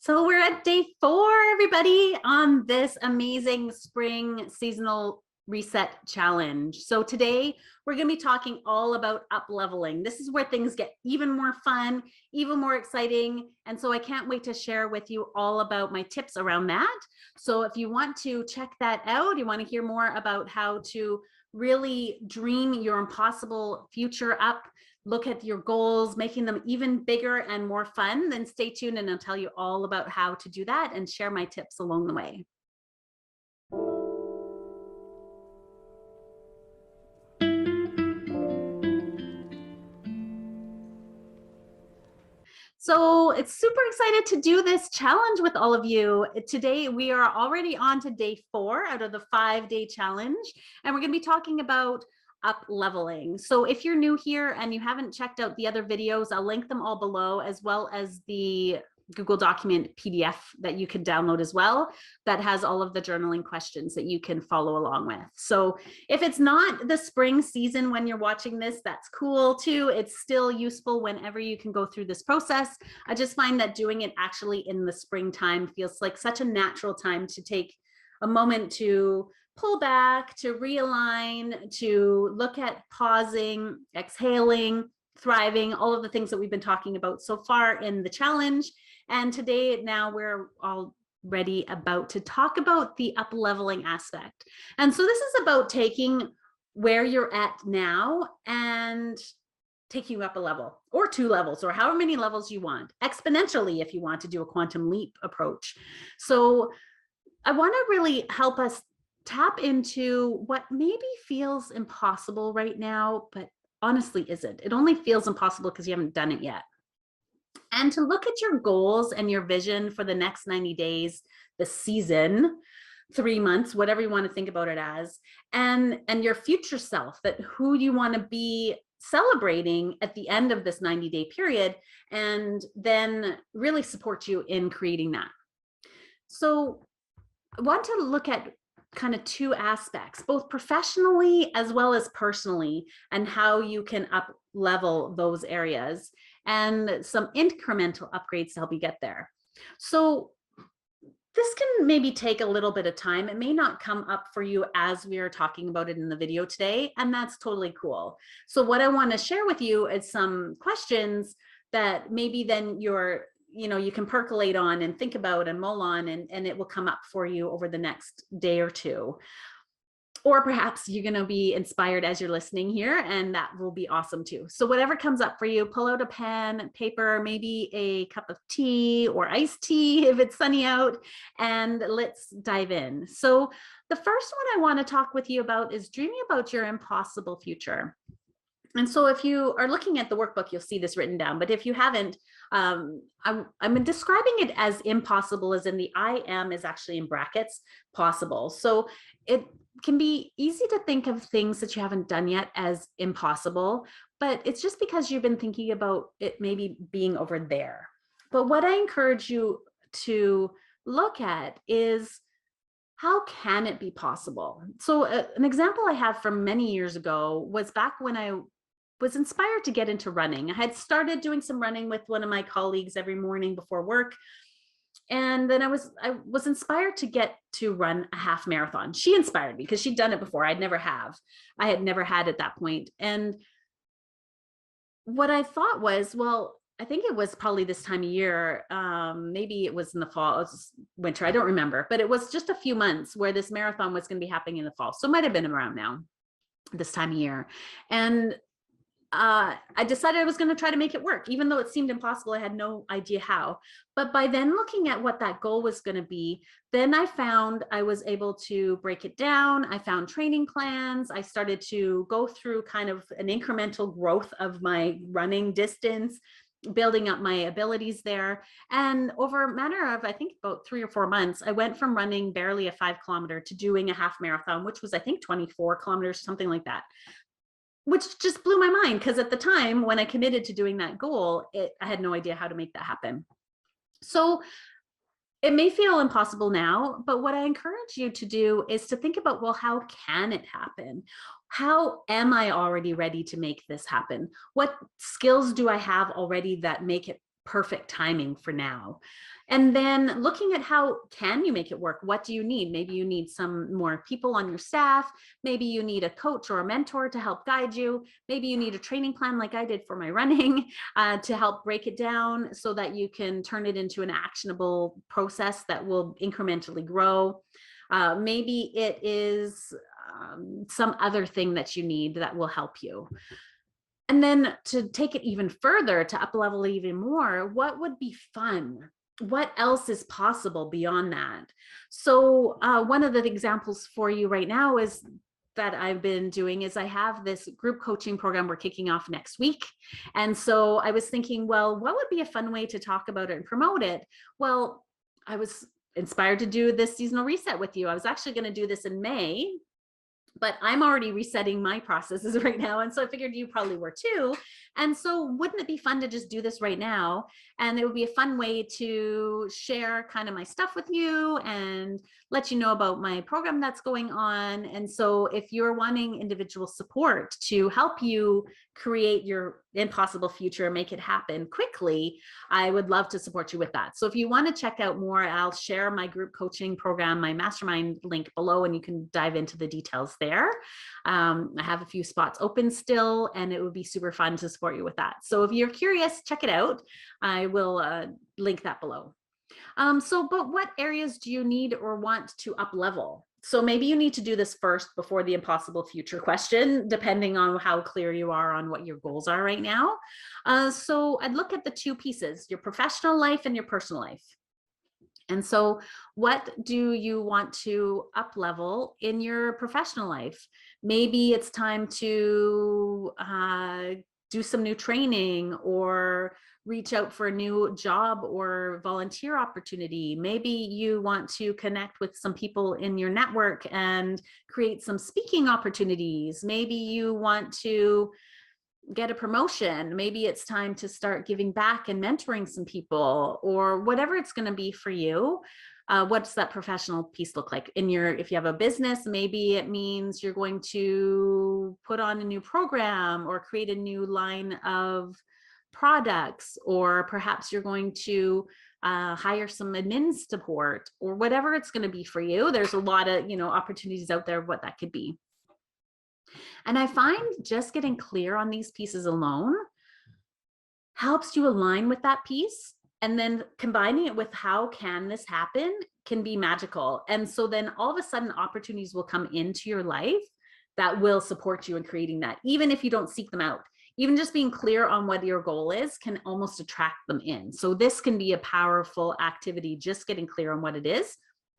So we're at day 4, everybody, on this amazing spring seasonal reset challenge. So today we're going to be talking all about up leveling. This is where things get even more fun, even more exciting. And so I can't wait to share with you all about my tips around that. So if you want to check that out, you want to hear more about how to really dream your impossible future up, look at your goals, making them even bigger and more fun, then stay tuned and I'll tell you all about how to do that and share my tips along the way. So it's super excited to do this challenge with all of you. Today, we are already on to day 4 out of the 5-day challenge, and we're going to be talking about up leveling. So if you're new here and you haven't checked out the other videos, I'll link them all below, as well as the Google document PDF that you can download as well, that has all of the journaling questions that you can follow along with. So if it's not the spring season when you're watching this, that's cool too. It's still useful whenever you can go through this process. I just find that doing it actually in the springtime feels like such a natural time to take a moment to pull back, to realign, to look at pausing, exhaling, thriving, all of the things that we've been talking about so far in the challenge. And today, now we're already about to talk about the up leveling aspect. And so this is about taking where you're at now and taking you up a level or 2 levels or however many levels you want, exponentially if you want to do a quantum leap approach. So I want to really help us tap into what maybe feels impossible right now, but honestly isn't. It only feels impossible because you haven't done it yet. And to look at your goals and your vision for the next 90 days, the season, 3 months, whatever you want to think about it as, and your future self, that who you want to be celebrating at the end of this 90-day period, and then really support you in creating that. So I want to look at kind of 2 aspects, both professionally as well as personally, and how you can up level those areas, and some incremental upgrades to help you get there. So this can maybe take a little bit of time. It may not come up for you as we are talking about it in the video today, and that's totally cool. So what I want to share with you is some questions that maybe then you can percolate on and think about and mull on, and it will come up for you over the next day or 2. Or perhaps you're going to be inspired as you're listening here, and that will be awesome too. So whatever comes up for you, pull out a pen, paper, maybe a cup of tea or iced tea if it's sunny out, and let's dive in. So the first one I want to talk with you about is dreaming about your impossible future. And so if you are looking at the workbook, you'll see this written down. But if you haven't, I'm describing it as impossible, as in the I am is actually in brackets, possible. So it can be easy to think of things that you haven't done yet as impossible, but it's just because you've been thinking about it maybe being over there. But what I encourage you to look at is, how can it be possible? So an example I have from many years ago was back when I was inspired to get into running. I had started doing some running with one of my colleagues every morning before work. And then I was inspired to get to run a half marathon. She inspired me because she'd done it before. I had never had at that point. And what I thought was, well, I think it was probably this time of year. Maybe it was in the fall, it was winter. I don't remember, but it was just a few months where this marathon was going to be happening in the fall. So it might've been around now, this time of year. And I decided I was going to try to make it work, even though it seemed impossible. I had no idea how. But by then looking at what that goal was going to be, then I found I was able to break it down. I found training plans. I started to go through kind of an incremental growth of my running distance, building up my abilities there. And over a matter of, I think, about 3 or 4 months, I went from running barely a 5-kilometer to doing a half marathon, which was, I think, 24 kilometers, something like that, which just blew my mind, because at the time when I committed to doing that goal, I had no idea how to make that happen. So it may feel impossible now, but what I encourage you to do is to think about, well, how can it happen? How am I already ready to make this happen? What skills do I have already that make it perfect timing for now. And then looking at how can you make it work? What do you need? Maybe you need some more people on your staff. Maybe you need a coach or a mentor to help guide you. Maybe you need a training plan like I did for my running to help break it down so that you can turn it into an actionable process that will incrementally grow. Maybe it is some other thing that you need that will help you. And then to take it even further, to up level even more, what would be fun? What else is possible beyond that? So one of the examples for you right now is that I've been doing is I have this group coaching program we're kicking off next week. And so I was thinking, well, what would be a fun way to talk about it and promote it? Well, I was inspired to do this seasonal reset with you. I was actually going to do this in May, but I'm already resetting my processes right now. And so I figured you probably were too. And so wouldn't it be fun to just do this right now? And it would be a fun way to share kind of my stuff with you and let you know about my program that's going on. And so if you're wanting individual support to help you create your impossible future, make it happen quickly, I would love to support you with that. So if you want to check out more, I'll share my group coaching program, my mastermind link below, and you can dive into the details there. I have a few spots open still, and it would be super fun to support you with that. So if you're curious, check it out. I will link that below. But what areas do you need or want to up level? So maybe you need to do this first before the impossible future question, depending on how clear you are on what your goals are right now. So I'd look at the two pieces, your professional life and your personal life. And so what do you want to up level in your professional life? Maybe it's time to do some new training or reach out for a new job or volunteer opportunity. Maybe you want to connect with some people in your network and create some speaking opportunities. Maybe you want to get a promotion. Maybe it's time to start giving back and mentoring some people, or whatever it's going to be for you. What's that professional piece look like in your, if you have a business, maybe it means you're going to put on a new program or create a new line of products, or perhaps you're going to hire some admin support, or whatever it's going to be for you. There's a lot of, opportunities out there of what that could be. And I find just getting clear on these pieces alone helps you align with that piece. And then combining it with how can this happen can be magical. And so then all of a sudden opportunities will come into your life that will support you in creating that, even if you don't seek them out. Even just being clear on what your goal is can almost attract them in. So this can be a powerful activity, just getting clear on what it is.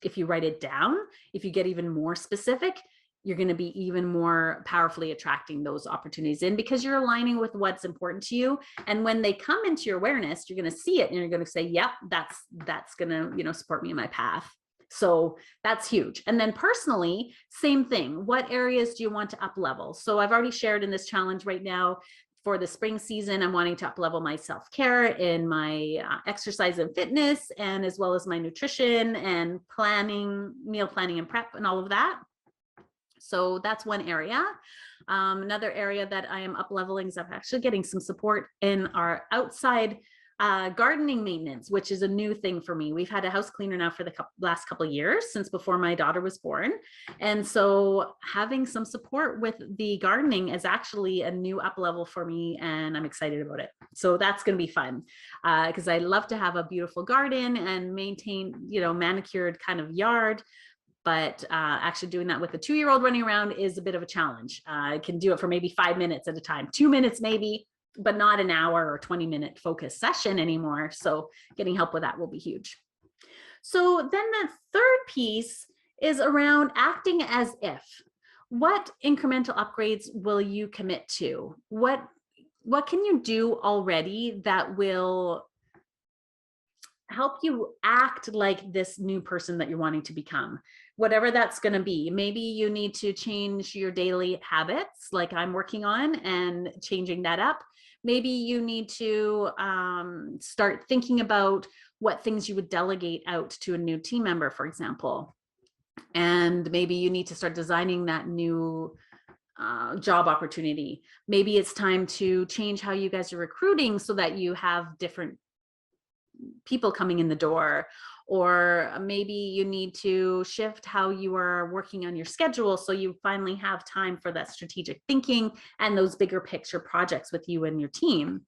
If you write it down, if you get even more specific, you're going to be even more powerfully attracting those opportunities in, because you're aligning with what's important to you. And when they come into your awareness, you're going to see it and you're going to say, yep, that's going to, support me in my path. So that's huge. And then personally, same thing. What areas do you want to up level? So I've already shared in this challenge right now for the spring season, I'm wanting to up level my self-care in my exercise and fitness, and as well as my nutrition and planning, meal planning and prep and all of that. So that's one area. Another area that I am up leveling is I'm actually getting some support in our outside gardening maintenance, which is a new thing for me. We've had a house cleaner now for the last couple of years, since before my daughter was born. And so having some support with the gardening is actually a new up level for me, and I'm excited about it. So that's going to be fun because I love to have a beautiful garden and maintain, manicured kind of yard. But actually doing that with a 2-year-old running around is a bit of a challenge. I can do it for maybe 5 minutes at a time, 2 minutes maybe, but not an hour or 20-minute focus session anymore. So getting help with that will be huge. So then the third piece is around acting as if. What incremental upgrades will you commit to? What can you do already that will help you act like this new person that you're wanting to become, whatever that's going to be? Maybe you need to change your daily habits, like I'm working on, and changing that up. Maybe you need to start thinking about what things you would delegate out to a new team member, for example. And maybe you need to start designing that new job opportunity. Maybe it's time to change how you guys are recruiting so that you have different people coming in the door, or maybe you need to shift how you are working on your schedule so you finally have time for that strategic thinking and those bigger picture projects with you and your team.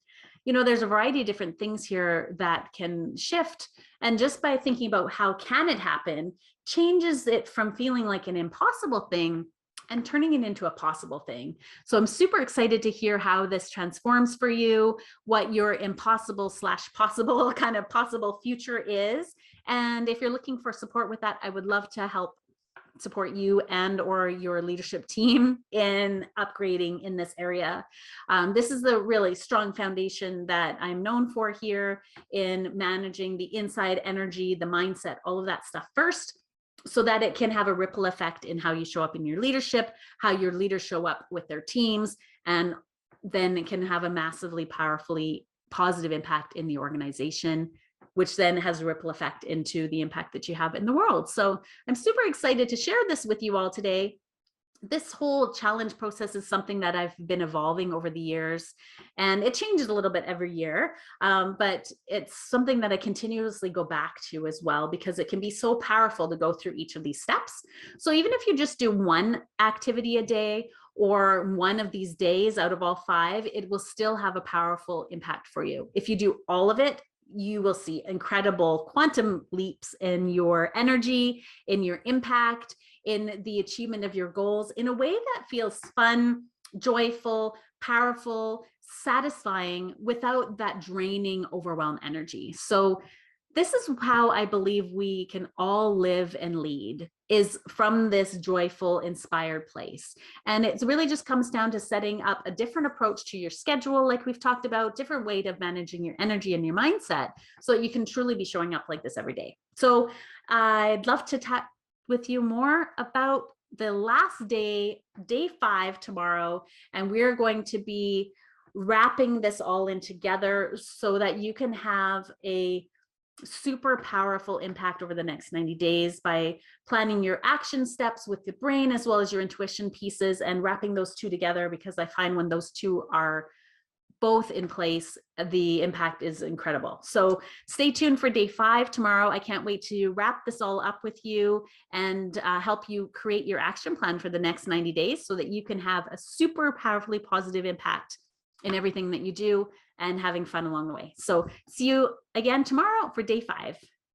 You know, there's a variety of different things here that can shift, and just by thinking about how can it happen changes it from feeling like an impossible thing and turning it into a possible thing. So I'm super excited to hear how this transforms for you, what your impossible / possible kind of possible future is. And if you're looking for support with that, I would love to help support you and or your leadership team in upgrading in this area. This is the really strong foundation that I'm known for here in managing the inside energy, the mindset, all of that stuff first, so that it can have a ripple effect in how you show up in your leadership, how your leaders show up with their teams, and then it can have a massively powerfully positive impact in the organization, which then has a ripple effect into the impact that you have in the world. So I'm super excited to share this with you all today. This whole challenge process is something that I've been evolving over the years, and it changes a little bit every year, but it's something that I continuously go back to as well, because it can be so powerful to go through each of these steps. So even if you just do one activity a day or one of these days out of all 5, it will still have a powerful impact for you. If you do all of it, you will see incredible quantum leaps in your energy, in your impact, in the achievement of your goals in a way that feels fun, joyful, powerful, satisfying, without that draining, overwhelmed energy. So this is how I believe we can all live and lead, is from this joyful, inspired place. And it really just comes down to setting up a different approach to your schedule, like we've talked about, different way of managing your energy and your mindset, so that you can truly be showing up like this every day. So I'd love to talk with you more about the last day, day 5 tomorrow, and we're going to be wrapping this all in together so that you can have a super powerful impact over the next 90 days by planning your action steps with the brain as well as your intuition pieces, and wrapping those two together, because I find when those two are both in place, the impact is incredible. So stay tuned for day 5 tomorrow. I can't wait to wrap this all up with you and help you create your action plan for the next 90 days so that you can have a super powerfully positive impact in everything that you do and having fun along the way. So see you again tomorrow for day 5.